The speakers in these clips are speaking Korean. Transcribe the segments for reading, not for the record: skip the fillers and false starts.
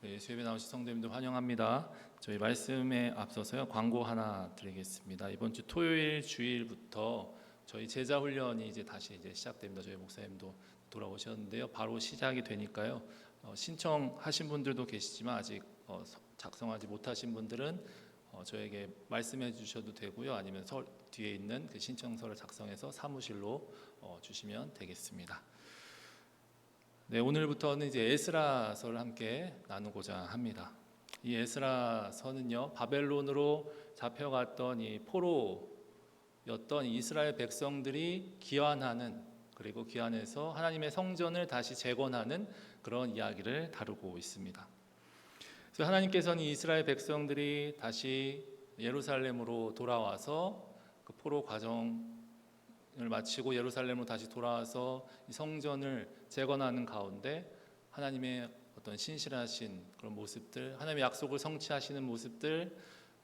예수 예배 나오신 성도님들 환영합니다. 저희 말씀에 앞서서요 광고 하나 드리겠습니다. 이번 주 토요일 주일부터 저희 제자 훈련이 다시 시작됩니다. 저희 목사님도 돌아오셨는데요. 바로 시작이 되니까요. 신청하신 분들도 계시지만 아직 작성하지 못하신 분들은 저에게 말씀해 주셔도 되고요. 아니면 뒤에 있는 그 신청서를 작성해서 사무실로 주시면 되겠습니다. 네, 오늘부터는 에스라서를 함께 나누고자 합니다. 이 에스라서는요, 바벨론으로 잡혀갔던 이 포로였던 이스라엘 백성들이 귀환하는, 그리고 귀환해서 하나님의 성전을 다시 재건하는 그런 이야기를 다루고 있습니다. 그래서 하나님께서는 이스라엘 백성들이 다시 예루살렘으로 돌아와서 그 포로 과정을 마치고 예루살렘으로 다시 돌아와서 이 성전을 재건하는 가운데 하나님의 어떤 신실하신 그런 모습들, 하나님의 약속을 성취하시는 모습들,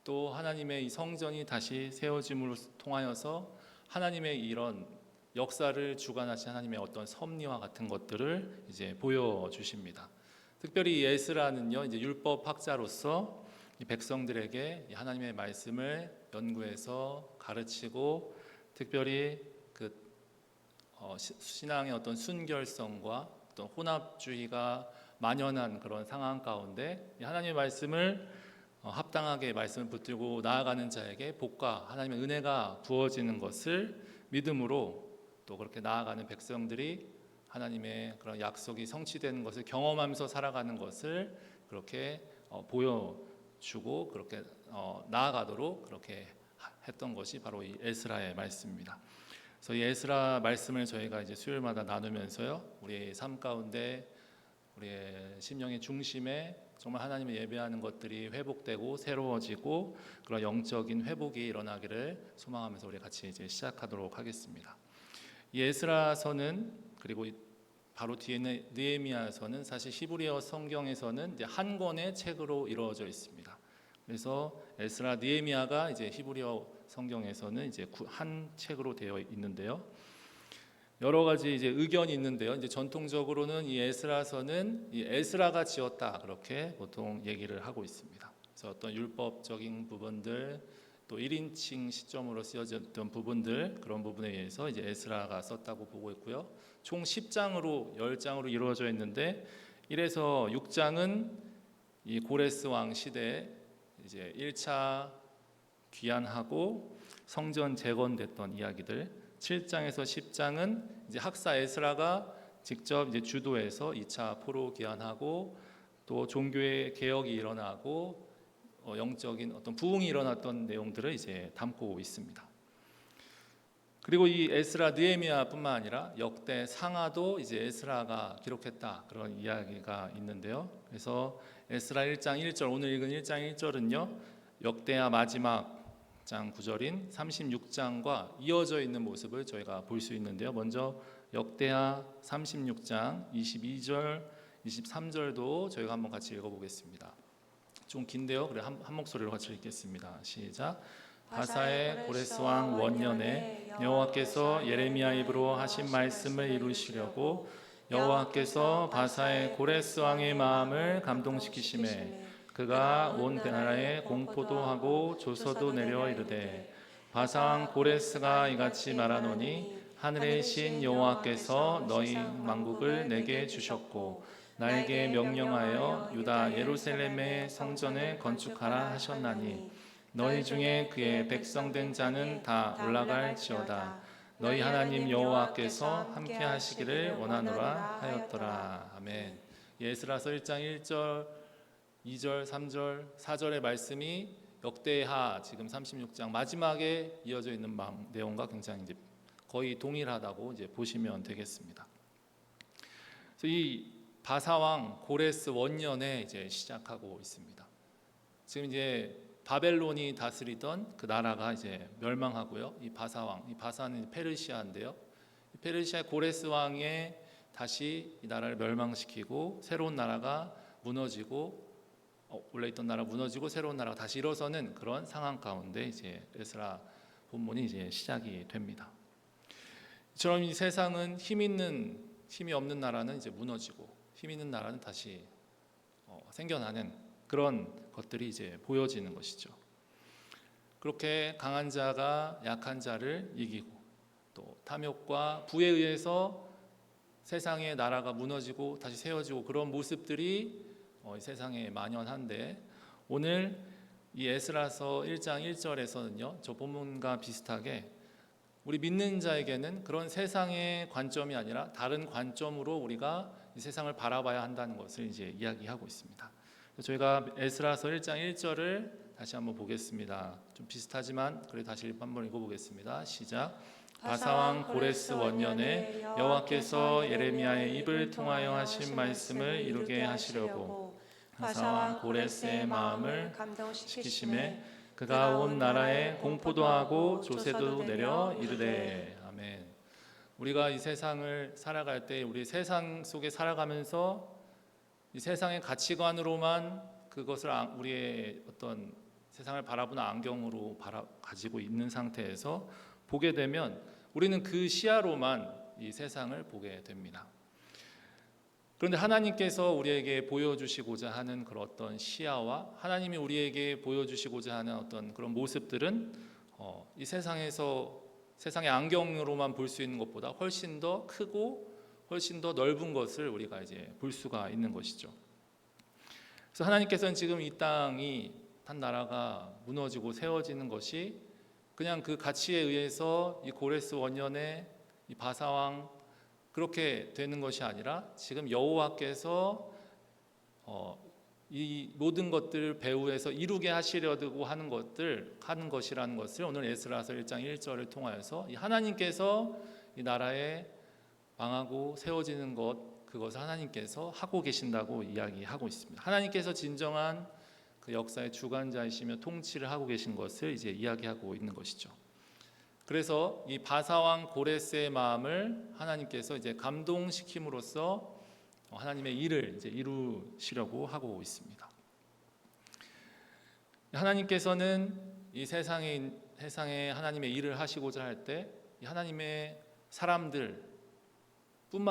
또 하나님의 이 성전이 다시 세워짐을 통하여서 하나님의 이런 역사를 주관하신 하나님의 어떤 섭리와 같은 것들을 보여주십니다. 특별히 에스라는요, 율법 학자로서 이 백성들에게 하나님의 말씀을 연구해서 가르치고, 특별히 신앙의 어떤 순결성과 어떤 혼합주의가 만연한 그런 상황 가운데 하나님의 말씀을 합당하게 말씀을 붙들고 나아가는 자에게 복과 하나님의 은혜가 부어지는 것을 믿음으로, 또 그렇게 나아가는 백성들이 하나님의 그런 약속이 성취되는 것을 경험하면서 살아가는 것을 그렇게 보여주고 그렇게 나아가도록 그렇게 했던 것이 바로 이 에스라의 말씀입니다. 그래서 이 에스라 말씀을 저희가 수요일마다 나누면서요, 우리의 삶 가운데 우리의 심령의 중심에 정말 하나님을 예배하는 것들이 회복되고 새로워지고 그런 영적인 회복이 일어나기를 소망하면서 우리 같이 시작하도록 하겠습니다. 이 에스라서는, 그리고 바로 뒤에 있는 느헤미야서는 사실 히브리어 성경에서는 한 권의 책으로 이루어져 있습니다. 그래서 에스라, 느헤미야가 히브리어 성경에서는 한 책으로 되어 있는데요. 여러 가지 의견이 있는데요. 전통적으로는 이 에스라서는 이 에스라가 지었다, 그렇게 보통 얘기를 하고 있습니다. 그래서 어떤 율법적인 부분들, 또 1인칭 시점으로 쓰여졌던 부분들, 그런 부분에 의해서 에스라가 썼다고 보고 있고요. 총 10장으로 이루어져 있는데 1에서 6장은 이 고레스 왕 시대에 1차 귀환하고 성전 재건됐던 이야기들, 7장에서 10장은 학사 에스라가 직접 주도해서 2차 포로 귀환하고 또 종교의 개혁이 일어나고 영적인 어떤 부흥이 일어났던 내용들을 담고 있습니다. 그리고 이 에스라, 느헤미야뿐만 아니라 역대 상하도 에스라가 기록했다, 그런 이야기가 있는데요. 그래서 에스라 1장 1절, 오늘 읽은 1장 1절은요, 역대하 마지막 장 9절인 36장과 이어져 있는 모습을 저희가 볼 수 있는데요. 먼저 역대하 36장 22절, 23절도 저희가 한번 같이 읽어보겠습니다. 좀 긴데요. 그래 한 목소리로 같이 읽겠습니다. 시작. 바사의 고레스 왕 원년에 여호와께서 예레미야 입으로 하신 말씀을 이루시려고 여호와께서 바사의 고레스 왕의 마음을 감동시키심에 그가 온 나라에 공포도 하고 조서도 내려 이르되, 바사 왕 고레스가 이같이 말하노니 하늘의 신 여호와께서 너희 만국을 내게 주셨고 나에게 명령하여 유다 예루살렘의 성전을 건축하라 하셨나니 너희 중에 그의 백성된 자는 다 올라갈지어다. 너희 하나님 여호와께서 함께 하시기를 원하노라 하였더라. 아멘. 에스라서 1장 1절, 2절, 3절, 4절의 말씀이 역대하 지금 36장 마지막에 이어져 있는 내용과 굉장히 거의 동일하다고 보시면 되겠습니다. 그래서 이 바사왕 고레스 원년에 시작하고 있습니다. 지금 바벨론이 다스리던 그 나라가 멸망하고요. 이 바사왕, 이 바사는 페르시아인데요. 페르시아 고레스 왕에 다시 이 나라를 멸망시키고 새로운 나라가 무너지고, 원래 있던 나라 무너지고 새로운 나라가 다시 일어서는 그런 상황 가운데 에스라 본문이 시작이 됩니다. 이처럼 이 세상은 힘이 없는 나라는 무너지고 힘 있는 나라는 다시 생겨나는 그런 것들이 이제 보여지는 것이죠. 그렇게 강한 자가 약한 자를 이기고 또 탐욕과 부에 의해서 세상의 나라가 무너지고 다시 세워지고 그런 모습들이 이 세상에 만연한데 오늘 이 에스라서 1장 1절에서는요 저 본문과 비슷하게 우리 믿는 자에게는 그런 세상의 관점이 아니라 다른 관점으로 우리가 이 세상을 바라봐야 한다는 것을 이제 이야기하고 있습니다. 저희가 에스라서 1장 1절을 다시 한번 보겠습니다. 좀 비슷하지만 그래 다시 한번 읽어보겠습니다. 시작. 바사왕 고레스 원년에 여호와께서 예레미야의 입을 통하여 하신 말씀을 이루게 하시려고 바사왕 고레스의 마음을 감동시키심에 그가 온 나라에 공포도 하고 조세도 내려 이르되. 아멘. 우리가 이 세상을 살아갈 때 우리 세상 속에 살아가면서 이 세상의 가치관으로만 그것을 우리의 어떤 세상을 바라보는 안경으로 가지고 있는 상태에서 보게 되면 우리는 그 시야로만 이 세상을 보게 됩니다. 그런데 하나님께서 우리에게 보여주시고자 하는 그런 어떤 시야와 하나님이 우리에게 보여주시고자 하는 어떤 그런 모습들은 이 세상에서 세상의 안경으로만 볼 수 있는 것보다 훨씬 더 크고 훨씬 더 넓은 것을 우리가 이제 볼 수가 있는 것이죠. 그래서 하나님께서는 지금 이 땅이 한 나라가 무너지고 세워지는 것이 그냥 그 가치에 의해서 이 고레스 원년의 이 바사왕 그렇게 되는 것이 아니라 지금 여호와께서 이 모든 것들을 배후에서 이루게 하시려고 하는 것이라는 것을 오늘 에스라서 1장 1절을 통하여서 이 하나님께서 이 나라에 망하고 세워지는 그것을 하나님께서 하고 계신다고 이야기하고 있습니다. 하나님께서 진정한 그 역사의 주관자이시며 통치를 하고 계신 것을 이제 이야기하고 있는 것이죠. 그래서 이 바사왕 고레스의 마음을 하나님께서 이제 감동시킴으로써 하나님의 일을 이제 이루시려고 하고 있습니다. 하나님께서는 이 세상에 하나님의 일을 하시고자 할 때 하나님의 사람들뿐만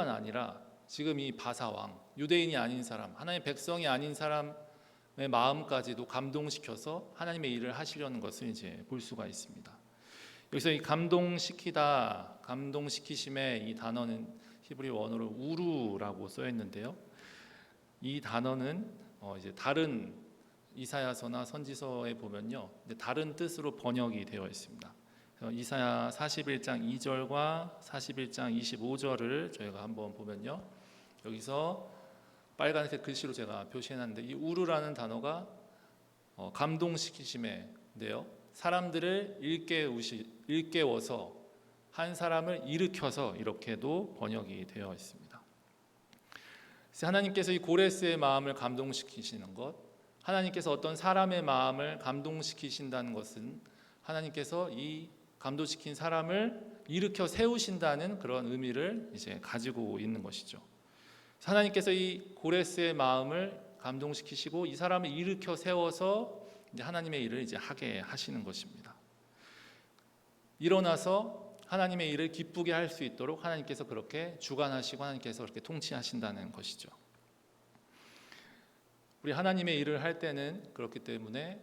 아니라 지금 이 바사왕 유대인이 아닌 사람, 하나님의 백성이 아닌 사람의 마음까지도 감동시켜서 하나님의 일을 하시려는 것을 이제 볼 수가 있습니다. 여기서 이 감동시키다, 감동시키심의 이 단어는 히브리 원어로 우루라고 써 있는데요. 이 단어는 이제 다른 이사야서나 선지서에 보면요, 다른 뜻으로 번역이 되어 있습니다. 이사야 41장 2절과 41장 25절을 저희가 한번 보면요, 여기서 빨간색 글씨로 제가 표시해놨는데 이 우루라는 단어가 감동시키심인데요, 사람들을 일깨워서 한 사람을 일으켜서 이렇게도 번역이 되어 있습니다. 그래서 하나님께서 이 고레스의 마음을 감동시키시는 것, 하나님께서 어떤 사람의 마음을 감동시키신다는 것은 하나님께서 이 감동시킨 사람을 일으켜 세우신다는 그런 의미를 이제 가지고 있는 것이죠. 하나님께서 이 고레스의 마음을 감동시키시고 이 사람을 일으켜 세워서 이제 하나님의 일을 이제 하게 하시는 것입니다. 일어나서 하나님의 일을 기쁘게 할 수 있도록 하나님께서 그렇게 주관하시고 하나님께서 그렇게 통치하신다는 것이죠. 우리 하나님의 일을 할 때는 그렇기 때문에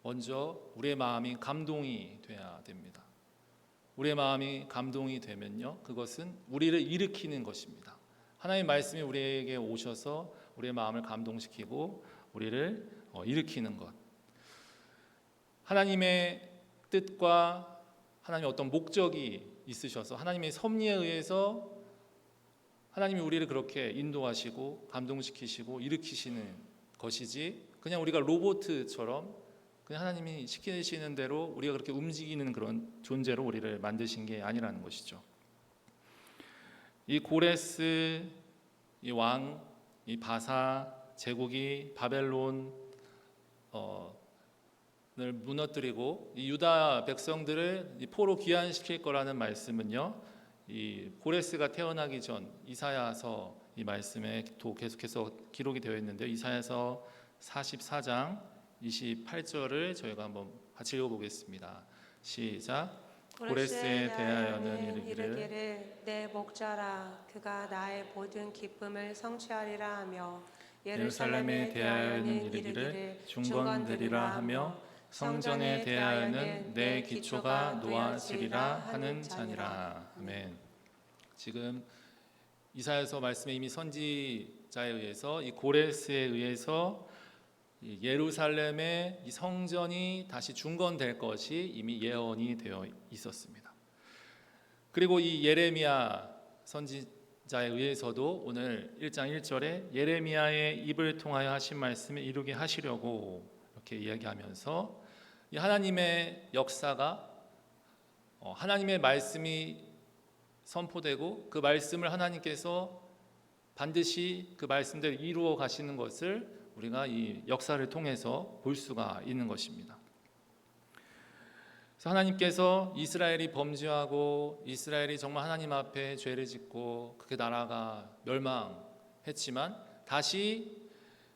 먼저 우리의 마음이 감동이 돼야 됩니다. 우리의 마음이 감동이 되면요, 그것은 우리를 일으키는 것입니다. 하나님의 말씀이 우리에게 오셔서 우리의 마음을 감동시키고 우리를 일으키는 것. 하나님의 뜻과 하나님의 어떤 목적이 있으셔서 하나님의 섭리에 의해서 하나님이 우리를 그렇게 인도하시고 감동시키시고 일으키시는 것이지 그냥 우리가 로봇처럼 그냥 하나님이 시키시는 대로 우리가 그렇게 움직이는 그런 존재로 우리를 만드신 게 아니라는 것이죠. 이 고레스, 이 왕, 이 바사 제국이 바벨론을 무너뜨리고 이 유다 백성들을 이 포로 귀환시킬 거라는 말씀은요, 이 고레스가 태어나기 전 이사야서 이 말씀에 또 계속해서 기록이 되어 있는데요. 이사야서 44장 28절을 저희가 한번 같이 읽어보겠습니다. 시작. 고레스에 대하여는 이르기를 내 목자라 그가 나의 모든 기쁨을 성취하리라 하며 예루살렘에 대하여는 이르기를 중건되리라 하며 성전에 대하여는 내 기초가 놓아지리라 하는 자니라. 아멘. 지금 이사야서 말씀에 이미 선지자에 의해서 이 고레스에 의해서 이 예루살렘의 이 성전이 다시 중건될 것이 이미 예언이 되어 있었습니다. 그리고 이 예레미야 선지자에 의해서도 오늘 1장 1절에 예레미야의 입을 통하여 하신 말씀을 이루게 하시려고 이렇게 이야기하면서 이 하나님의 역사가 하나님의 말씀이 선포되고 그 말씀을 하나님께서 반드시 그 말씀대로 이루어 가시는 것을 우리가 이 역사를 통해서 볼 수가 있는 것입니다. 그래서 하나님께서 이스라엘이 범죄하고 이스라엘이 정말 하나님 앞에 죄를 짓고 그 나라가 멸망했지만 다시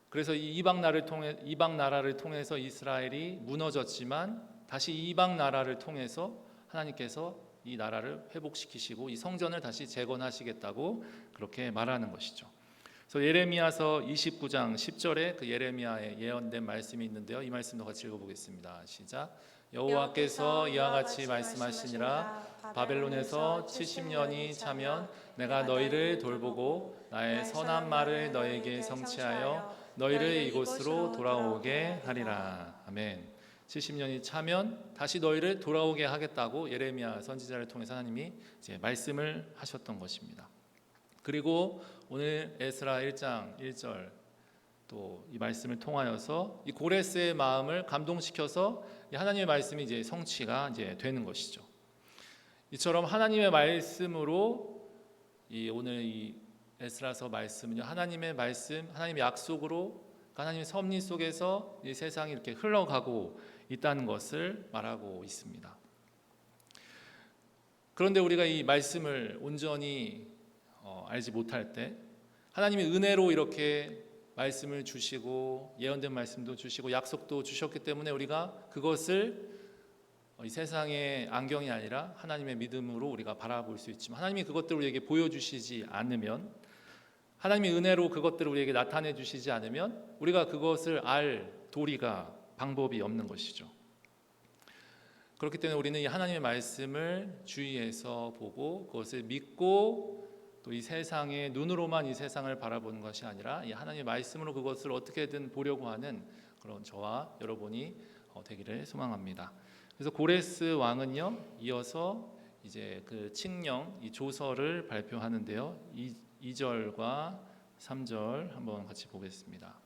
그래서 이 이방 나라를 통해서 이스라엘이 무너졌지만 다시 이방 나라를 통해서 하나님께서 이 나라를 회복시키시고 이 성전을 다시 재건하시겠다고 그렇게 말하는 것이죠. 그래서 예레미야서 29장 10절에 그 예레미야의 예언된 말씀이 있는데요. 이 말씀도 같이 읽어보겠습니다. 시작. 여호와께서 이와 같이 말씀하시니라 바벨론에서 70년이 차면 내가 너희를 돌보고 나의 선한 말을 너에게 성취하여 너희를 이곳으로 돌아오게 하리라. 아멘. 70년이 차면 다시 너희를 돌아오게 하겠다고 예레미야 선지자를 통해서 하나님이 이제 말씀을 하셨던 것입니다. 그리고 오늘 에스라 1장 1절 또 이 말씀을 통하여서 이 고레스의 마음을 감동시켜서 하나님의 말씀이 이제 성취가 이제 되는 것이죠. 이처럼 하나님의 말씀으로 오늘 이 에스라서 말씀은요, 하나님의 말씀, 하나님의 약속으로 하나님의 섭리 속에서 이 세상이 이렇게 흘러가고 있다는 것을 말하고 있습니다. 그런데 우리가 이 말씀을 온전히 알지 못할 때 하나님의 은혜로 이렇게 말씀을 주시고 예언된 말씀도 주시고 약속도 주셨기 때문에 우리가 그것을 이 세상의 안경이 아니라 하나님의 믿음으로 우리가 바라볼 수 있지만 하나님이 그것들을 우리에게 보여주시지 않으면 하나님의 은혜로 그것들을 우리에게 나타내 주시지 않으면 우리가 그것을 알 도리가 방법이 없는 것이죠. 그렇기 때문에 우리는 이 하나님의 말씀을 주의해서 보고 그것을 믿고 또 이 세상의 눈으로만 이 세상을 바라보는 것이 아니라 이 하나님의 말씀으로 그것을 어떻게든 보려고 하는 그런 저와 여러분이 되기를 소망합니다. 그래서 고레스 왕은요 이어서 이제 그 칙령 이 조서를 발표하는데요. 2절과 3절 한번 같이 보겠습니다.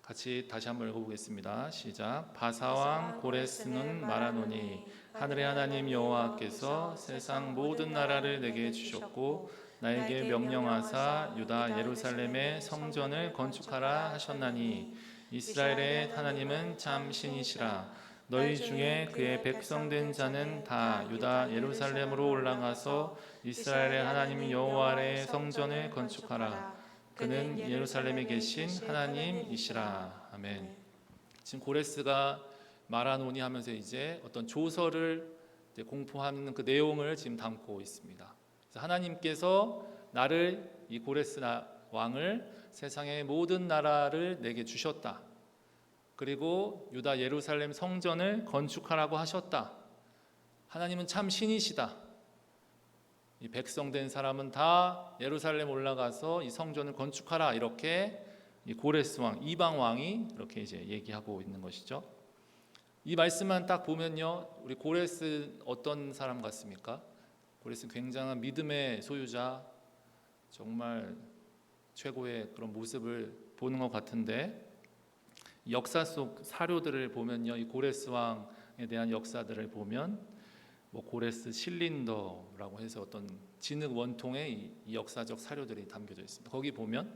같이 다시 한번 읽어보겠습니다. 시작. 바사왕 고레스는 말하노니 하늘의 하나님 여호와께서 세상 모든 나라를 내게 주셨고 나에게 명령하사 유다 예루살렘의 성전을 건축하라 하셨나니 이스라엘의 하나님은 참 신이시라. 너희 중에 그의 백성된 자는 다 유다 예루살렘으로 올라가서 이스라엘의 하나님 여호와의 성전을 건축하라. 그는 예루살렘에 계신 하나님이시라. 아멘. 지금 고레스가 말하노니 하면서 이제 어떤 조서를 이제 공포하는 그 내용을 지금 담고 있습니다. 그래서 하나님께서 나를 이 고레스 왕을 세상의 모든 나라를 내게 주셨다. 그리고 유다 예루살렘 성전을 건축하라고 하셨다. 하나님은 참 신이시다. 이 백성된 사람은 다 예루살렘 올라가서 이 성전을 건축하라. 이렇게 이 고레스 왕, 이방 왕이 이렇게 이제 얘기하고 있는 것이죠. 이 말씀만 딱 보면요, 우리 고레스 어떤 사람 같습니까? 고레스 굉장한 믿음의 소유자, 정말 최고의 그런 모습을 보는 것 같은데 역사 속 사료들을 보면요, 이 고레스 왕에 대한 역사들을 보면 뭐 고레스 실린더라고 해서 어떤 진흙 원통에 이 역사적 사료들이 담겨져 있습니다. 거기 보면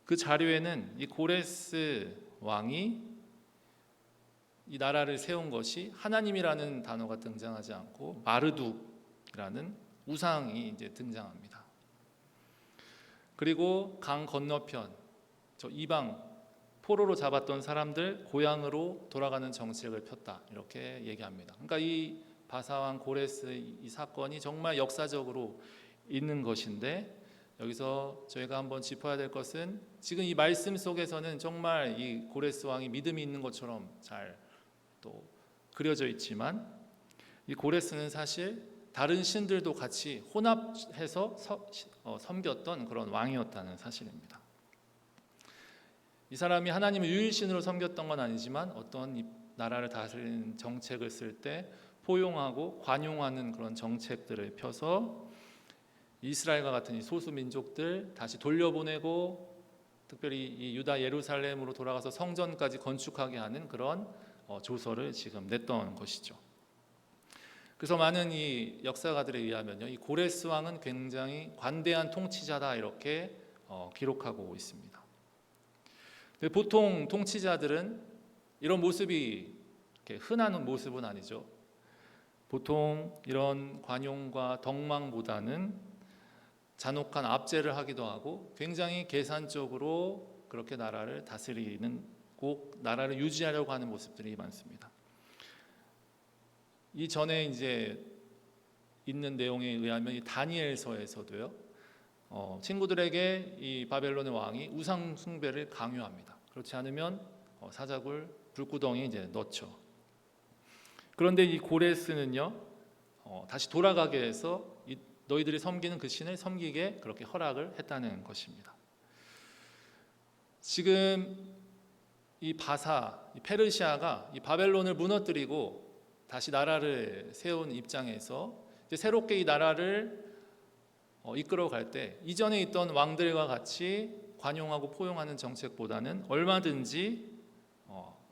그 자료에는 이 고레스 왕이 이 나라를 세운 것이 하나님이라는 단어가 등장하지 않고 마르둑이라는 우상이 이제 등장합니다. 그리고 강 건너편 저 이방 포로로 잡았던 사람들 고향으로 돌아가는 정책을 폈다 이렇게 얘기합니다. 그러니까 이 바사왕 고레스 이 사건이 정말 역사적으로 있는 것인데 여기서 저희가 한번 짚어야 될 것은 지금 이 말씀 속에서는 정말 이 고레스 왕이 믿음이 있는 것처럼 잘 또 그려져 있지만 이 고레스는 사실 다른 신들도 같이 혼합해서 섬겼던 그런 왕이었다는 사실입니다. 이 사람이 하나님을 유일신으로 섬겼던 건 아니지만 어떤 이 나라를 다스리는 정책을 쓸 때 포용하고 관용하는 그런 정책들을 펴서 이스라엘과 같은 이 소수 민족들 다시 돌려보내고 특별히 이 유다 예루살렘으로 돌아가서 성전까지 건축하게 하는 그런 조서를 지금 냈던 것이죠. 그래서 많은 이 역사가들에 의하면요, 이 고레스 왕은 굉장히 관대한 통치자다 이렇게 기록하고 있습니다. 근데 보통 통치자들은 이런 모습이 이렇게 흔한 모습은 아니죠. 보통 이런 관용과 덕망보다는 잔혹한 압제를 하기도 하고 굉장히 계산적으로 그렇게 나라를 다스리는 꼭 나라를 유지하려고 하는 모습들이 많습니다. 이 전에 이제 있는 내용에 의하면 이 다니엘서에서도요, 친구들에게 이 바벨론의 왕이 우상 숭배를 강요합니다. 그렇지 않으면 사자굴 불구덩이에 이제 넣죠. 그런데 이 고레스는요, 다시 돌아가게 해서 너희들이 섬기는 그 신을 섬기게 그렇게 허락을 했다는 것입니다. 지금 이 페르시아가 이 바벨론을 무너뜨리고 다시 나라를 세운 입장에서 이제 새롭게 이 나라를 이끌어갈 때 이전에 있던 왕들과 같이 관용하고 포용하는 정책보다는 얼마든지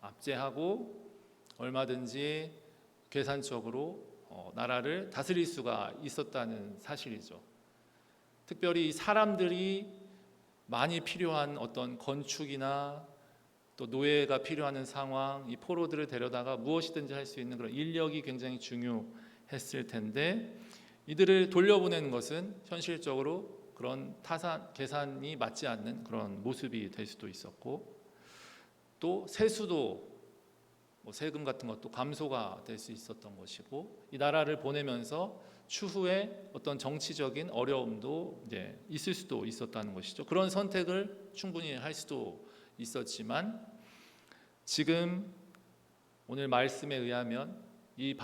압제하고 얼마든지 계산적으로 나라를 다스릴 수가 있었다는 사실이죠. 특별히 사람들이 많이 필요한 어떤 건축이나 또 노예가 필요한 상황, 이 포로들을 데려다가 무엇이든지 할 수 있는 그런 인력이 굉장히 중요했을 텐데 이들을 돌려보내는 것은 현실적으로 그런 계산이 맞지 않는 그런 모습이 될 수도 있었고, 또 세수도 세금 같은 것도 감소가 될 수 있었던 것이고, 이 나라를 보내면서 추후에 어떤 정치적인 어려움도 이제 있을 수도 있었다는 것이죠. 그런 선택을 충분히 할 수도 있었지만 지금 오늘 말씀에 의하면 이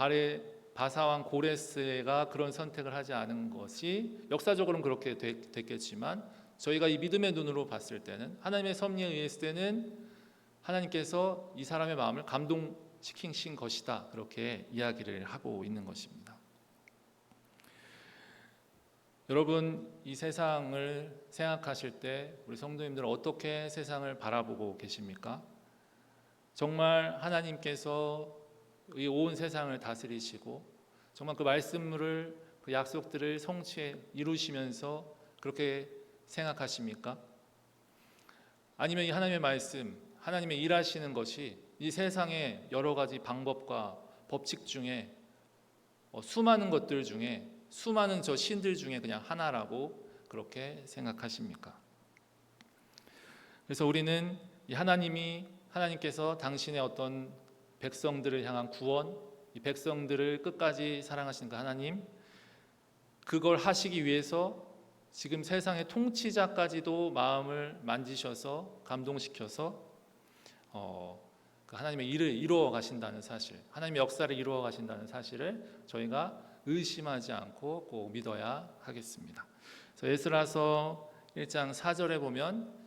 바사왕 고레스가 그런 선택을 하지 않은 것이 역사적으로는 그렇게 됐겠지만 저희가 이 믿음의 눈으로 봤을 때는 하나님의 섭리에 의했을 때는 하나님께서 이 사람의 마음을 감동시키신 것이다, 그렇게 이야기를 하고 있는 것입니다. 여러분, 이 세상을 생각하실 때 우리 성도님들은 어떻게 세상을 바라보고 계십니까? 정말 하나님께서 이 온 세상을 다스리시고 정말 그 말씀을, 그 약속들을 성취해 이루시면서 그렇게 생각하십니까? 아니면 이 하나님의 말씀, 하나님의 일하시는 것이 이 세상의 여러 가지 방법과 법칙 중에 수많은 것들 중에 수많은 저 신들 중에 그냥 하나라고 그렇게 생각하십니까? 그래서 우리는 이 하나님께서 당신의 어떤 백성들을 향한 구원, 이 백성들을 끝까지 사랑하시는 그 하나님, 그걸 하시기 위해서 지금 세상의 통치자까지도 마음을 만지셔서 감동시켜서 그 하나님의 일을 이루어 가신다는 사실, 하나님의 역사를 이루어 가신다는 사실을 저희가 의심하지 않고 꼭 믿어야 하겠습니다. 그래서 에스라서 1장 4절에 보면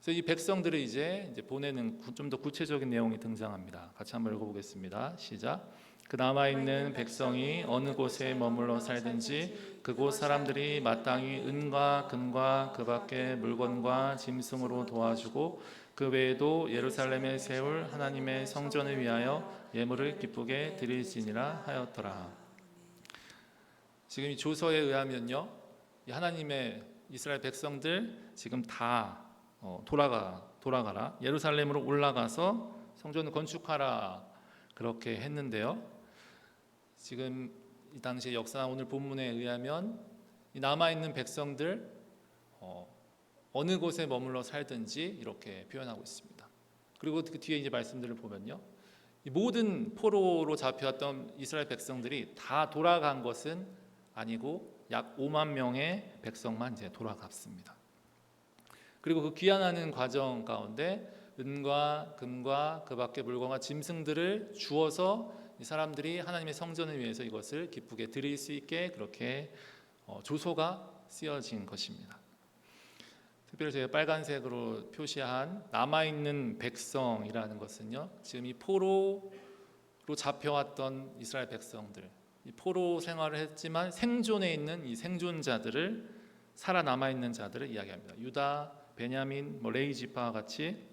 그래서 이 백성들을 이제 보내는 좀 더 구체적인 내용이 등장합니다. 같이 한번 읽어보겠습니다. 시작. 그 남아있는 백성이 어느 곳에 머물러 살든지 그곳 사람들이 마땅히 은과 금과 그 밖의 물건과 짐승으로 도와주고 그 외에도 예루살렘에 세울 하나님의 성전을 위하여 예물을 기쁘게 드릴지니라 하였더라. 지금 이 조서에 의하면요, 이 하나님의 이스라엘 백성들 지금 다 돌아가라, 예루살렘으로 올라가서 성전을 건축하라, 그렇게 했는데요. 지금 이 당시의 역사 오늘 본문에 의하면 이 남아있는 백성들 어느 곳에 머물러 살든지 이렇게 표현하고 있습니다. 그리고 그 뒤에 이제 말씀들을 보면요, 이 모든 포로로 잡혀왔던 이스라엘 백성들이 다 돌아간 것은 아니고 약 5만 명의 백성만 이제 돌아갔습니다. 그리고 그 귀환하는 과정 가운데 은과 금과 그 밖의 물건과 짐승들을 주어서 이 사람들이 하나님의 성전을 위해서 이것을 기쁘게 드릴 수 있게 그렇게 조소가 쓰여진 것입니다. 특별히 제가 빨간색으로 표시한 남아있는 백성이라는 것은요, 지금 이 포로로 잡혀왔던 이스라엘 백성들, 이 포로 생활을 했지만 생존해 있는 이 생존자들을, 살아남아 있는 자들을 이야기합니다. 유다, 베냐민, 레위 지파와 같이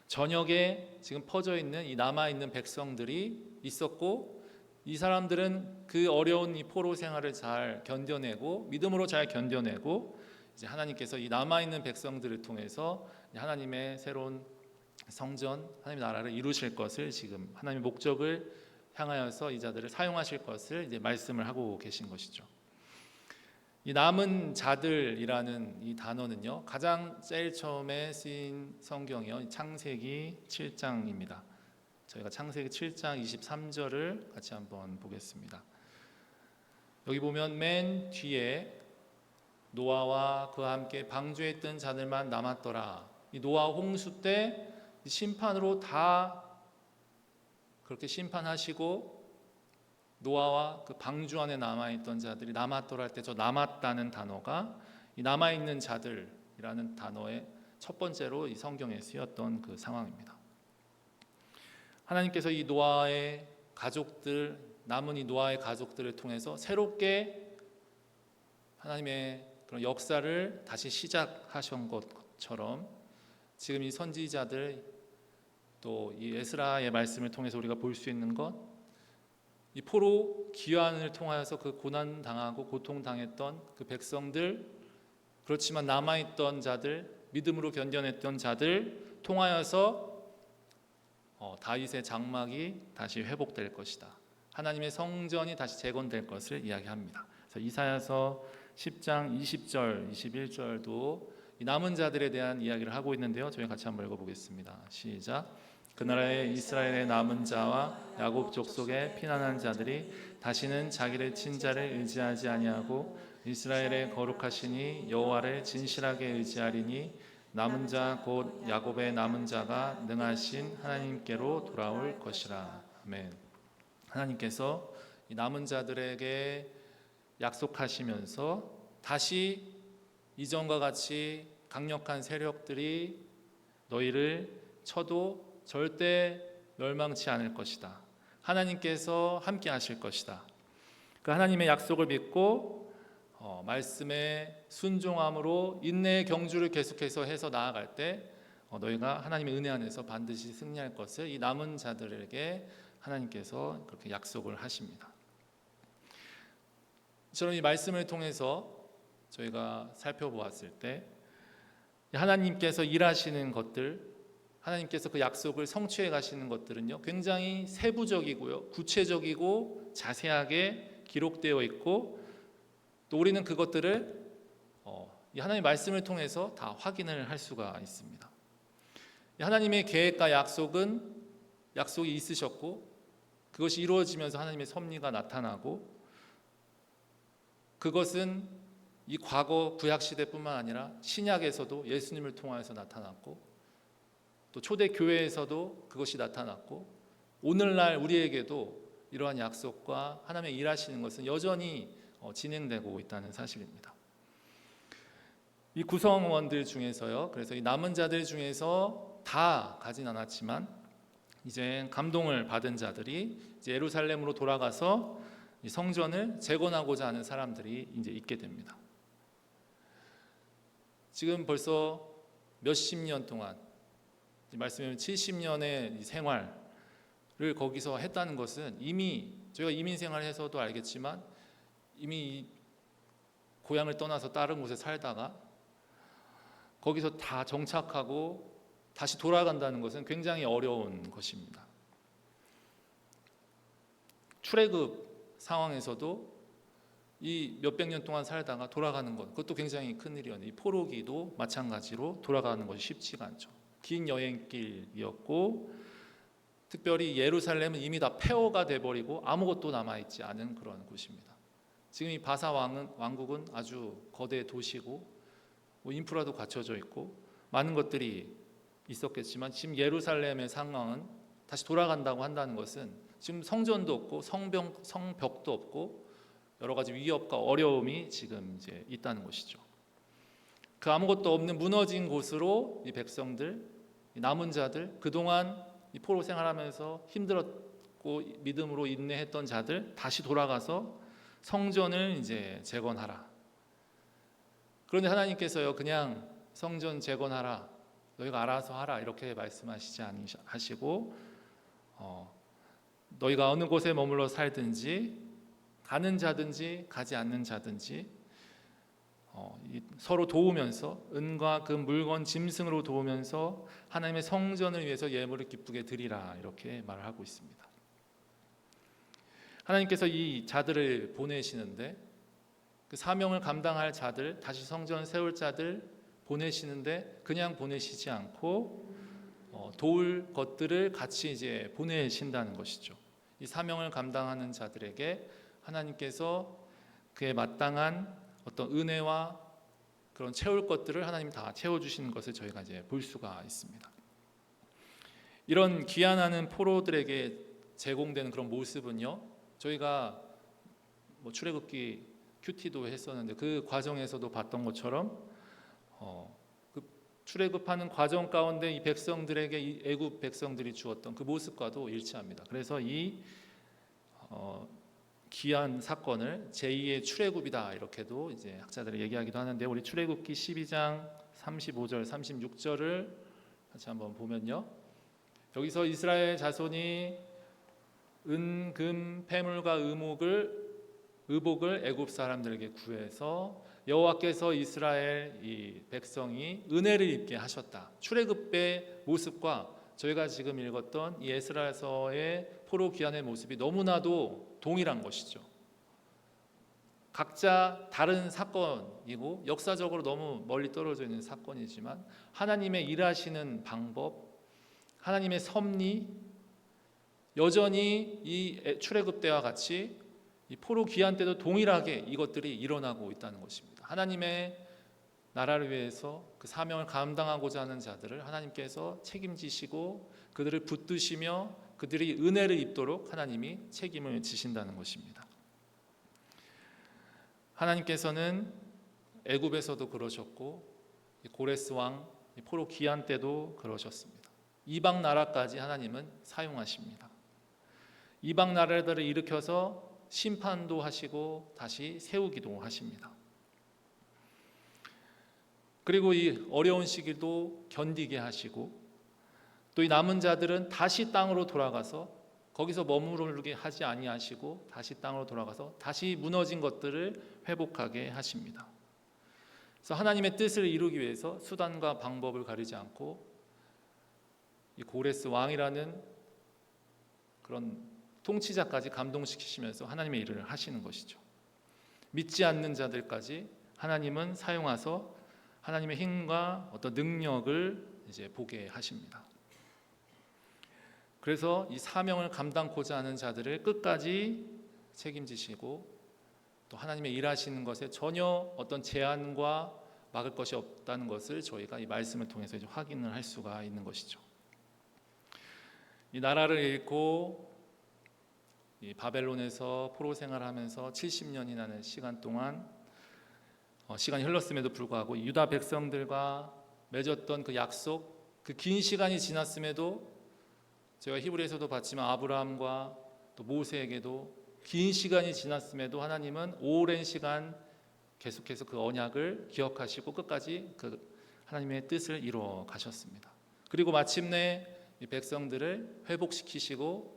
전역에 지금 퍼져 있는 이 남아 있는 백성들이 있었고, 이 사람들은 그 어려운 이 포로 생활을 잘 견뎌내고 믿음으로 잘 견뎌내고 이제 하나님께서 이 남아 있는 백성들을 통해서 하나님의 새로운 성전, 하나님의 나라를 이루실 것을, 지금 하나님의 목적을 향하여서 이 자들을 사용하실 것을 이제 말씀을 하고 계신 것이죠. 이 남은 자들이라는 이 단어는요, 가장 제일 처음에 쓰인 성경이요, 창세기 7장입니다. 저희가 창세기 7장 23절을 같이 한번 보겠습니다. 여기 보면 맨 뒤에 노아와 그와 함께 방주에 있던 자들만 남았더라. 이 노아 홍수 때 심판으로 다 그렇게 심판하시고 노아와 그 방주 안에 남아있던 자들이 남았더라 할 때 저 남았다는 단어가 이 남아있는 자들이라는 단어의 첫 번째로 이 성경에 쓰였던 그 상황입니다. 하나님께서 이 노아의 가족들, 남은 이 노아의 가족들을 통해서 새롭게 하나님의 그런 역사를 다시 시작하신 것처럼 지금 이 선지자들, 또 이 에스라의 말씀을 통해서 우리가 볼 수 있는 것, 이 포로 귀환을 통하여서 그 고난 당하고 고통 당했던 그 백성들, 그렇지만 남아있던 자들, 믿음으로 견뎌냈던 자들 통하여서 다윗의 장막이 다시 회복될 것이다. 하나님의 성전이 다시 재건될 것을 이야기합니다. 그래서 이사야서 10장 20절, 21절도 이 남은 자들에 대한 이야기를 하고 있는데요. 저희 같이 한번 읽어보겠습니다. 시작. 그 나라의 이스라엘의 남은 자와 야곱 족속의 피난한 자들이 다시는 자기를 친 자를 의지하지 아니하고 이스라엘의 거룩하시니 여호와를 진실하게 의지하리니 남은 자 곧 야곱의 남은 자가 능하신 하나님께로 돌아올 것이라. 아멘. 하나님께서 이 남은 자들에게 약속하시면서 다시 이전과 같이 강력한 세력들이 너희를 쳐도 절대 멸망치 않을 것이다. 하나님께서 함께 하실 것이다. 그 하나님의 약속을 믿고 말씀에 순종함으로 인내의 경주를 계속해서 해서 나아갈 때 너희가 하나님의 은혜 안에서 반드시 승리할 것을 이 남은 자들에게 하나님께서 그렇게 약속을 하십니다. 저는 이 말씀을 통해서 저희가 살펴보았을 때 하나님께서 일하시는 것들, 하나님께서 그 약속을 성취해 가시는 것들은요, 굉장히 세부적이고요, 구체적이고 자세하게 기록되어 있고, 또 우리는 그것들을 이 하나님의 말씀을 통해서 다 확인을 할 수가 있습니다. 하나님의 계획과 약속이 있으셨고, 그것이 이루어지면서 하나님의 섭리가 나타나고, 그것은 이 과거 구약 시대뿐만 아니라 신약에서도 예수님을 통하여서 나타났고, 또 초대 교회에서도 그것이 나타났고, 오늘날 우리에게도 이러한 약속과 하나님의 일하시는 것은 여전히 진행되고 있다는 사실입니다. 이 구성원들 중에서요, 그래서 이 남은 자들 중에서 다 가진 않았지만 이제 감동을 받은 자들이 이제 예루살렘으로 돌아가서 이 성전을 재건하고자 하는 사람들이 이제 있게 됩니다. 지금 벌써 몇십 년 동안, 말씀하면 70년의 생활을 거기서 했다는 것은, 이미 저희가 이민 생활해서도 알겠지만 이미 고향을 떠나서 다른 곳에 살다가 거기서 다 정착하고 다시 돌아간다는 것은 굉장히 어려운 것입니다. 출애굽 상황에서도 이 몇백 년 동안 살다가 돌아가는 것, 그것도 굉장히 큰 일이었는데, 이 포로기도 마찬가지로 돌아가는 것이 쉽지가 않죠. 긴 여행길이었고, 특별히 예루살렘은 이미 다 폐허가 돼버리고 아무것도 남아있지 않은 그런 곳입니다. 지금 이 바사 왕국은 아주 거대 도시고 뭐 인프라도 갖춰져 있고 많은 것들이 있었겠지만 지금 예루살렘의 상황은 다시 돌아간다고 한다는 것은 지금 성전도 없고 성벽도 없고 여러 가지 위협과 어려움이 지금 이제 있다는 것이죠. 그 아무것도 없는 무너진 곳으로 이 백성들, 이 남은 자들, 그동안 이 포로 생활하면서 힘들었고 믿음으로 인내했던 자들 다시 돌아가서 성전을 이제 재건하라. 그런데 하나님께서요 그냥 성전 재건하라, 너희가 알아서 하라 이렇게 말씀하시지 않으시고 너희가 어느 곳에 머물러 살든지 가는 자든지 가지 않는 자든지 서로 도우면서 은과 금 물건 짐승으로 도우면서 하나님의 성전을 위해서 예물을 기쁘게 드리라 이렇게 말을 하고 있습니다. 하나님께서 이 자들을 보내시는데 그 사명을 감당할 자들, 다시 성전 세울 자들 보내시는데 그냥 보내시지 않고 도울 것들을 같이 이제 보내신다는 것이죠. 이 사명을 감당하는 자들에게 하나님께서 그에 마땅한 어떤 은혜와 그런 채울 것들을 하나님이 다 채워주시는 것을 저희가 이제 볼 수가 있습니다. 이런 귀환하는 포로들에게 제공되는 그런 모습은요, 저희가 뭐 출애굽기 큐티도 했었는데 그 과정에서도 봤던 것처럼 그 출애굽하는 과정 가운데 이 백성들에게 이 애굽 백성들이 주었던 그 모습과도 일치합니다. 그래서 이 귀한 사건을 제2의 출애굽이다 이렇게도 이제 학자들이 얘기하기도 하는데 우리 출애굽기 12장 35절 36절을 같이 한번 보면요, 여기서 이스라엘 자손이 은, 금, 폐물과 의복을 애굽 사람들에게 구해서 여호와께서 이스라엘 이 백성이 은혜를 입게 하셨다. 출애굽의 모습과 저희가 지금 읽었던 이 에스라서의 포로 귀환의 모습이 너무나도 동일한 것이죠. 각자 다른 사건이고 역사적으로 너무 멀리 떨어져 있는 사건이지만 하나님의 일하시는 방법, 하나님의 섭리, 여전히 이 출애굽 때와 같이 이 포로 귀환 때도 동일하게 이것들이 일어나고 있다는 것입니다. 하나님의 나라를 위해서 그 사명을 감당하고자 하는 자들을 하나님께서 책임지시고 그들을 붙드시며 그들이 은혜를 입도록 하나님이 책임을 지신다는 것입니다. 하나님께서는 애굽에서도 그러셨고 고레스 왕 포로 귀환 때도 그러셨습니다. 이방 나라까지 하나님은 사용하십니다. 이방 나라들을 일으켜서 심판도 하시고 다시 세우기도 하십니다. 그리고 이 어려운 시기도 견디게 하시고 또 이 남은 자들은 다시 땅으로 돌아가서 거기서 머무르게 하지 아니하시고 다시 땅으로 돌아가서 다시 무너진 것들을 회복하게 하십니다. 그래서 하나님의 뜻을 이루기 위해서 수단과 방법을 가리지 않고 이 고레스 왕이라는 그런 통치자까지 감동시키시면서 하나님의 일을 하시는 것이죠. 믿지 않는 자들까지 하나님은 사용하셔서 하나님의 힘과 어떤 능력을 이제 보게 하십니다. 그래서 이 사명을 감당코자 하는 자들을 끝까지 책임지시고 또 하나님의 일하시는 것에 전혀 어떤 제한과 막을 것이 없다는 것을 저희가 이 말씀을 통해서 이제 확인을 할 수가 있는 것이죠. 이 나라를 잃고 이 바벨론에서 포로 생활하면서 70년이라는 시간 동안 시간이 흘렀음에도 불구하고 유다 백성들과 맺었던 그 약속, 그 긴 시간이 지났음에도 제가 히브리에서도 봤지만 아브라함과 또 모세에게도 긴 시간이 지났음에도 하나님은 오랜 시간 계속해서 그 언약을 기억하시고 끝까지 그 하나님의 뜻을 이루어 가셨습니다. 그리고 마침내 이 백성들을 회복시키시고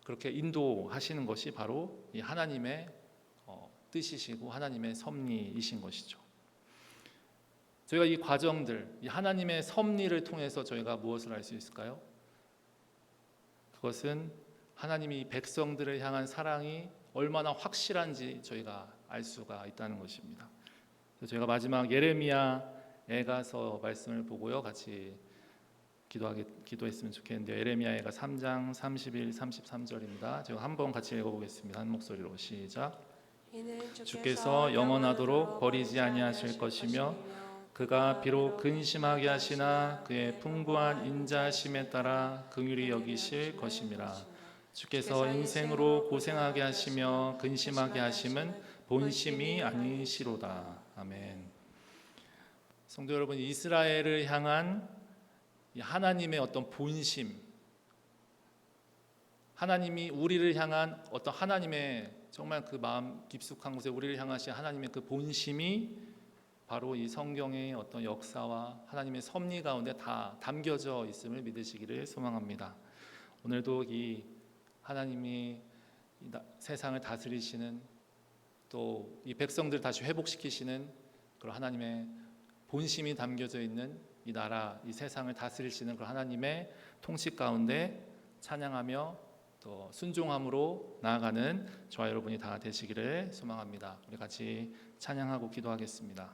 그렇게 인도하시는 것이 바로 이 하나님의 뜻이시고 하나님의 섭리이신 것이죠. 저희가 이 과정들, 이 하나님의 섭리를 통해서 저희가 무엇을 알 수 있을까요? 그것은 하나님이 백성들을 향한 사랑이 얼마나 확실한지 저희가 알 수가 있다는 것입니다. 그래서 저희가 마지막 예레미야에 가서 말씀을 보고요, 같이 기도했으면 좋겠는데요. 예레미야가 3장 31, 33절입니다. 제가 한번 같이 읽어보겠습니다. 한 목소리로 시작. 주께서 영원하도록 버리지 아니하실 것이며 그가 비록 근심하게 하시나 그의 풍부한 인자하심에 따라 긍휼히 여기실 것임이라. 주께서 인생으로 고생하게 하시며 근심하게 하심은 본심이 아니시로다. 아멘. 성도 여러분, 이스라엘을 향한 하나님의 어떤 본심, 하나님이 우리를 향한 어떤 하나님의 정말 그 마음 깊숙한 곳에 우리를 향하신 하나님의 그 본심이 바로 이 성경의 어떤 역사와 하나님의 섭리 가운데 다 담겨져 있음을 믿으시기를 소망합니다. 오늘도 이 하나님이 이 세상을 다스리시는, 또 이 백성들 다시 회복시키시는 그런 하나님의 본심이 담겨져 있는 이 나라, 이 세상을 다스리시는 그런 하나님의 통치 가운데 찬양하며 또 순종함으로 나아가는 저와 여러분이 다 되시기를 소망합니다. 우리 같이 찬양하고 기도하겠습니다.